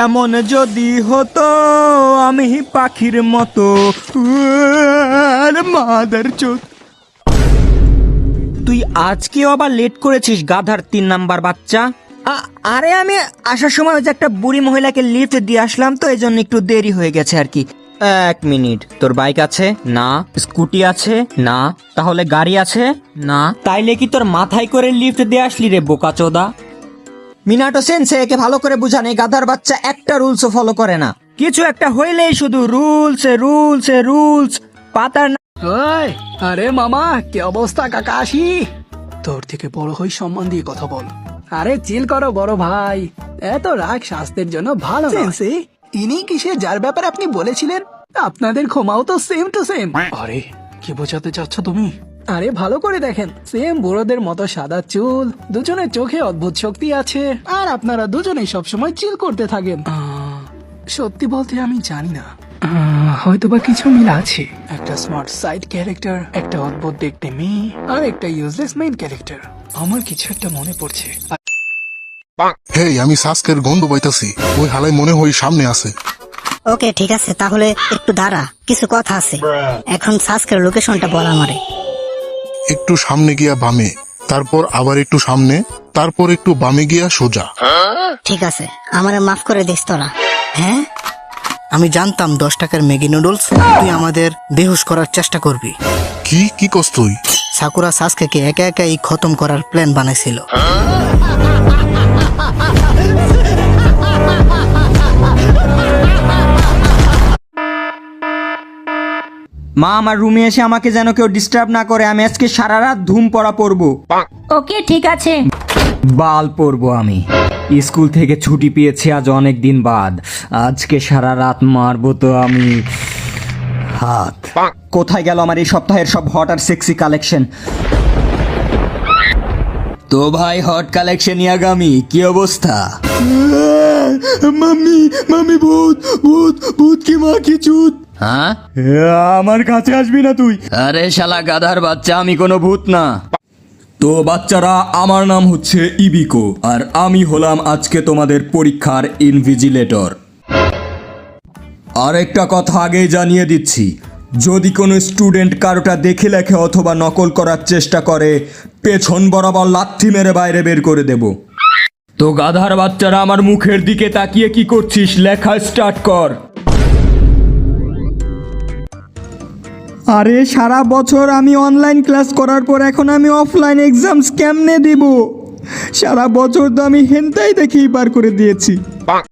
এমন যদি হতো আমি পাখির মতো মাদার চোদ। তুই আজকেও আবার লেট করেছিস গাধার 3 নাম্বার বাচ্চা। আরে আমি আসার সময় ওই যে একটা বুড়ি মহিলাকে লিফট দিয়ে আসলাম, তো এই জন্য একটু দেরি হয়ে গেছে আর কি। 1 মিনিট, তোর বাইক আছে? না। স্কুটি আছে? না। তাহলে গাড়ি আছে? না। তাইলে কি তোর মাথায় করে লিফট দিয়ে আসলি রে বোকাচোদা? মিনাটো সেন্সে একে ভালো করে বুঝান, এই গাধার বাচ্চা একটা রুলসও ফলো করে না। কিছু একটা হইলেই শুধু রুলস রুলস রুলস পাতার না। ওই, আরে মামা কি অবস্থা কাকাশি? তোর থেকে বড় হই, সম্মান দিয়ে কথা বল। আরে চিল করো বড় ভাই, এত রাগ স্বাস্থ্যের জন্য ভালো না। ইনি কিসে যার ব্যাপারে আপনি বলেছিলেন আপনাদের ক্ষমাও তো সেম টু সেম। আরে কি বোঝাতে চাচ্ছ তুমি? আরে ভালো করে দেখেন, সেম বুড়োদের মতো সাদা চুল, দুজনের চোখে অদ্ভুত শক্তি আছে, আর আপনারা দুজনেই সবসময় চিল করতে থাকেন। সত্যি বলতে আমি জানি না, হয়তোবা কিছু মিল আছে। একটা স্মার্ট সাইড ক্যারেক্টার, একটা অদ্ভুত দেখতে মেয়ে, আর একটা ইউজলেস মেইন ক্যারেক্টার। আমার কিছু একটা মনে পড়ছে। হেই, আমি সাস্কের গন্ধ পাইতাছি। ওই হালাই মনে হয় সামনে আছে। ওকে ঠিক আছে, তাহলে একটু দাঁড়া, কিছু কথা আছে। এখন সাস্কের লোকেশনটা বল আমারে। একটু সামনে গিয়া বামে, তারপর আবার একটু সামনে, তারপর একটু বামে গিয়া সোজা। ঠিক আছে, আমারে মাফ করে দিস তোরা। হ্যাঁ, আমি জানতাম 10 টাকার ম্যাগি নুডলস তুই আমাদের বেহুশ করার চেষ্টা করবি। কি কস তুই? সাকুরা সাসকে একা একাই খতম করার প্ল্যান বানাইছিল। মা, আমার রুমে এসে আমাকে যেন কেউ ডিস্টার্ব না করে। আমি আজকে সারা রাত ধুম পড়া পড়বো। ওকে ঠিক আছে। বাল পড়বো আমি। স্কুল থেকে ছুটি পেয়েছি আজ অনেক দিন বাদ। আজকে সারা রাত মারবো তো আমি। হাত কোথায় গেল আমার এই সপ্তাহের সব হট আর সেক্সি কালেকশন? তো ভাই, হট কালেকশন আগামী কি অবস্থা? মাম্মি মাম্মি, ভূত ভূত ভূত কি মা কি চুত। হ্যাঁ, আমার কাছে আসবি না তুই। আরে শালা গাধার বাচ্চা, আমি কোনো ভূত না। তো বাচ্চারা, আমার নাম হচ্ছে ইবিকো, আর আমি হলাম আজকে তোমাদের পরীক্ষার ইনভিজিলেটর। আর একটা কথা আগেই জানিয়ে দিচ্ছি, যদি কোনো স্টুডেন্ট কারোটা দেখে লেখে অথবা নকল করার চেষ্টা করে, পেছন বরাবর লাথি মেরে বাইরে বের করে দেব। তো গাধার বাচ্চারা, আমার মুখের দিকে তাকিয়ে কি করছিস? লেখা স্টার্ট কর। আরে সারা বছর আমি অনলাইন ক্লাস করার পর এখন আমি অফলাইন এক্সামস কেমনে দিব? সারা বছর তো আমি হেনতাই দেখেই পার করে দিয়েছি।